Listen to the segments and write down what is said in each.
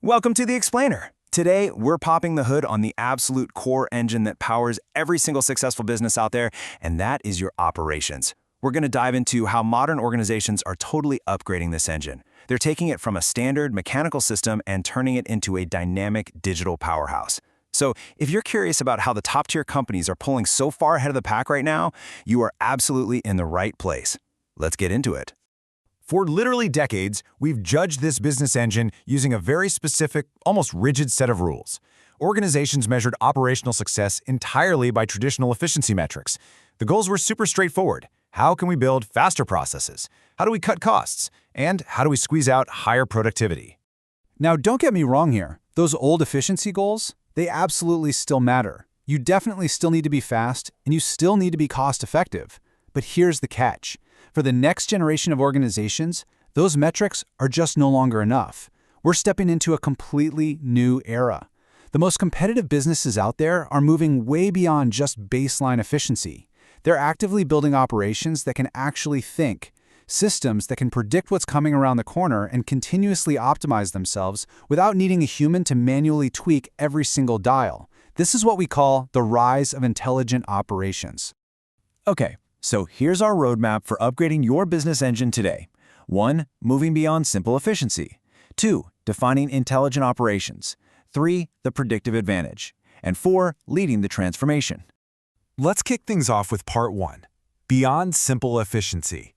Welcome to The Explainer. Today, we're popping the hood on the absolute core engine that powers every single successful business out there, and that is your operations. We're going to dive into how modern organizations are totally upgrading this engine. They're taking it from a standard mechanical system and turning it into a dynamic digital powerhouse. So, if you're curious about how the top-tier companies are pulling so far ahead of the pack right now, you are absolutely in the right place. Let's get into it. For literally decades, we've judged this business engine using a very specific, almost rigid set of rules. Organizations measured operational success entirely by traditional efficiency metrics. The goals were super straightforward. How can we build faster processes? How do we cut costs? And how do we squeeze out higher productivity? Now, don't get me wrong here. Those old efficiency goals, they absolutely still matter. You definitely still need to be fast, and you still need to be cost-effective. But here's the catch. For the next generation of organizations, those metrics are just no longer enough. We're stepping into a completely new era. The most competitive businesses out there are moving way beyond just baseline efficiency. They're actively building operations that can actually think, systems that can predict what's coming around the corner and continuously optimize themselves without needing a human to manually tweak every single dial. This is what we call the rise of intelligent operations. Okay, so here's our roadmap for upgrading your business engine today. 1. Moving beyond simple efficiency. 2. Defining intelligent operations. 3. The predictive advantage. And 4. Leading the transformation. Let's kick things off with part 1, beyond simple efficiency.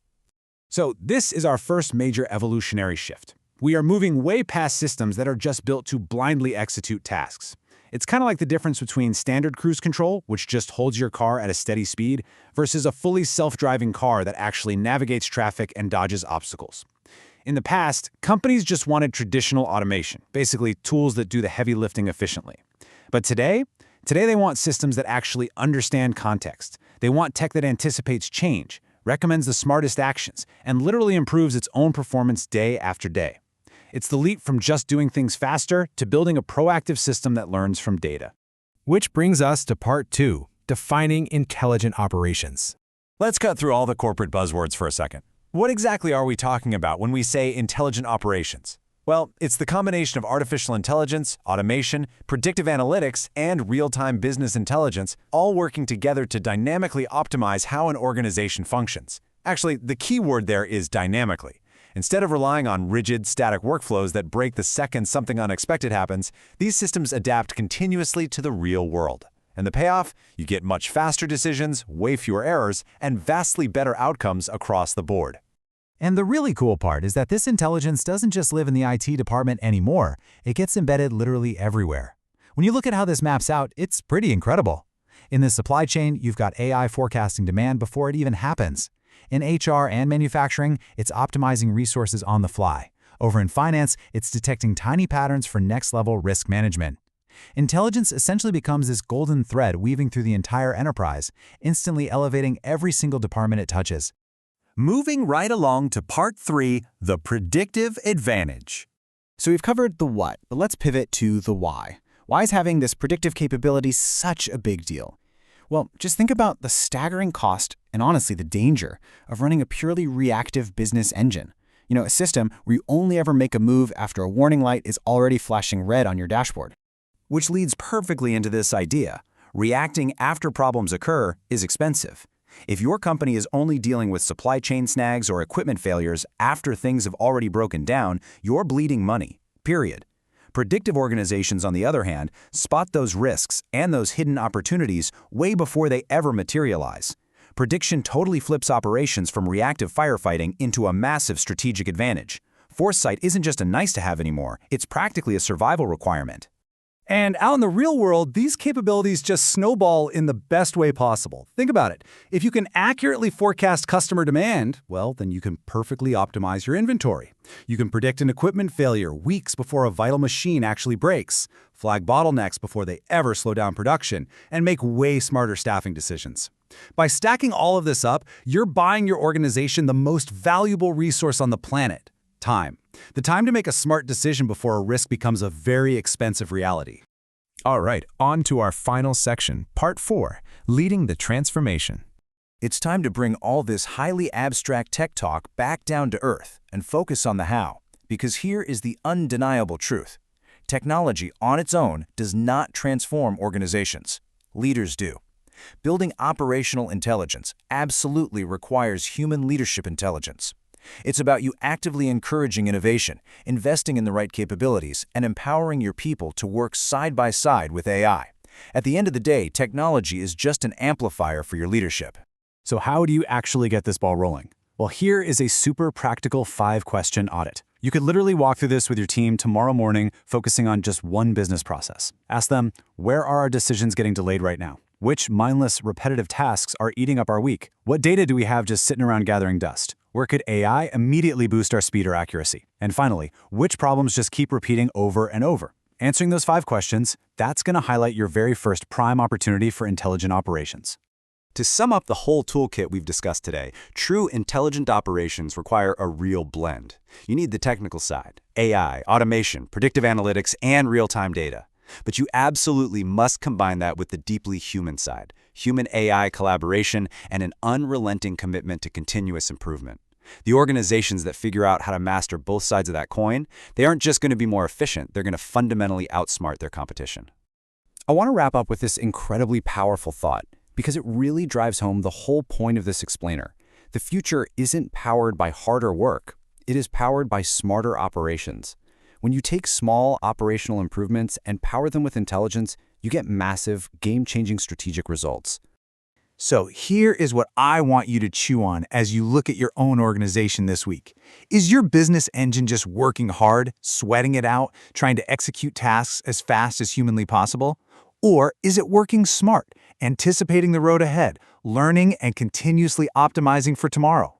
So this is our first major evolutionary shift. We are moving way past systems that are just built to blindly execute tasks. It's kind of like the difference between standard cruise control, which just holds your car at a steady speed, versus a fully self-driving car that actually navigates traffic and dodges obstacles. In the past, companies just wanted traditional automation, basically tools that do the heavy lifting efficiently. But today they want systems that actually understand context. They want tech that anticipates change, recommends the smartest actions, and literally improves its own performance day after day. It's the leap from just doing things faster to building a proactive system that learns from data. Which brings us to part 2, defining intelligent operations. Let's cut through all the corporate buzzwords for a second. What exactly are we talking about when we say intelligent operations? Well, it's the combination of artificial intelligence, automation, predictive analytics, and real-time business intelligence all working together to dynamically optimize how an organization functions. Actually, the key word there is dynamically. Instead of relying on rigid, static workflows that break the second something unexpected happens, these systems adapt continuously to the real world. And the payoff? You get much faster decisions, way fewer errors, and vastly better outcomes across the board. And the really cool part is that this intelligence doesn't just live in the IT department anymore, it gets embedded literally everywhere. When you look at how this maps out, it's pretty incredible. In the supply chain, you've got AI forecasting demand before it even happens. In HR and manufacturing, it's optimizing resources on the fly. Over in finance, it's detecting tiny patterns for next-level risk management. Intelligence essentially becomes this golden thread weaving through the entire enterprise, instantly elevating every single department it touches. Moving right along to part 3, the predictive advantage. So we've covered the what, but let's pivot to the why. Why is having this predictive capability such a big deal? Well, just think about the staggering cost and honestly the danger of running a purely reactive business engine. A system where you only ever make a move after a warning light is already flashing red on your dashboard. Which leads perfectly into this idea. Reacting after problems occur is expensive. If your company is only dealing with supply chain snags or equipment failures after things have already broken down, you're bleeding money, period. Predictive organizations, on the other hand, spot those risks and those hidden opportunities way before they ever materialize. Prediction totally flips operations from reactive firefighting into a massive strategic advantage. Foresight isn't just a nice-to-have anymore, it's practically a survival requirement. And out in the real world, these capabilities just snowball in the best way possible. Think about it. If you can accurately forecast customer demand, well, then you can perfectly optimize your inventory. You can predict an equipment failure weeks before a vital machine actually breaks, flag bottlenecks before they ever slow down production, and make way smarter staffing decisions. By stacking all of this up, you're buying your organization the most valuable resource on the planet: time. The time to make a smart decision before a risk becomes a very expensive reality. All right, on to our final section, part 4, leading the transformation. It's time to bring all this highly abstract tech talk back down to earth and focus on the how, because here is the undeniable truth. Technology on its own does not transform organizations. Leaders do. Building operational intelligence absolutely requires human leadership intelligence. It's about you actively encouraging innovation, investing in the right capabilities, and empowering your people to work side by side with AI. At the end of the day, technology is just an amplifier for your leadership. So how do you actually get this ball rolling? Well, here is a super practical 5-question audit. You could literally walk through this with your team tomorrow morning, focusing on just one business process. Ask them, where are our decisions getting delayed right now? Which mindless, repetitive tasks are eating up our week? What data do we have just sitting around gathering dust? Where could AI immediately boost our speed or accuracy? And finally, which problems just keep repeating over and over? Answering those 5 questions, that's going to highlight your very first prime opportunity for intelligent operations. To sum up the whole toolkit we've discussed today, true intelligent operations require a real blend. You need the technical side, AI, automation, predictive analytics, and real-time data. But you absolutely must combine that with the deeply human side, human-AI collaboration, and an unrelenting commitment to continuous improvement. The organizations that figure out how to master both sides of that coin, they aren't just going to be more efficient, they're going to fundamentally outsmart their competition. I want to wrap up with this incredibly powerful thought, because it really drives home the whole point of this explainer. The future isn't powered by harder work. It is powered by smarter operations. When you take small operational improvements and power them with intelligence, you get massive, game-changing strategic results. So here is what I want you to chew on as you look at your own organization this week. Is your business engine just working hard, sweating it out, trying to execute tasks as fast as humanly possible? Or is it working smart, anticipating the road ahead, learning and continuously optimizing for tomorrow?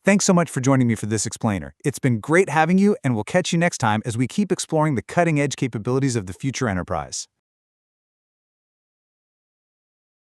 Thanks so much for joining me for this explainer. It's been great having you, and we'll catch you next time as we keep exploring the cutting-edge capabilities of the future enterprise.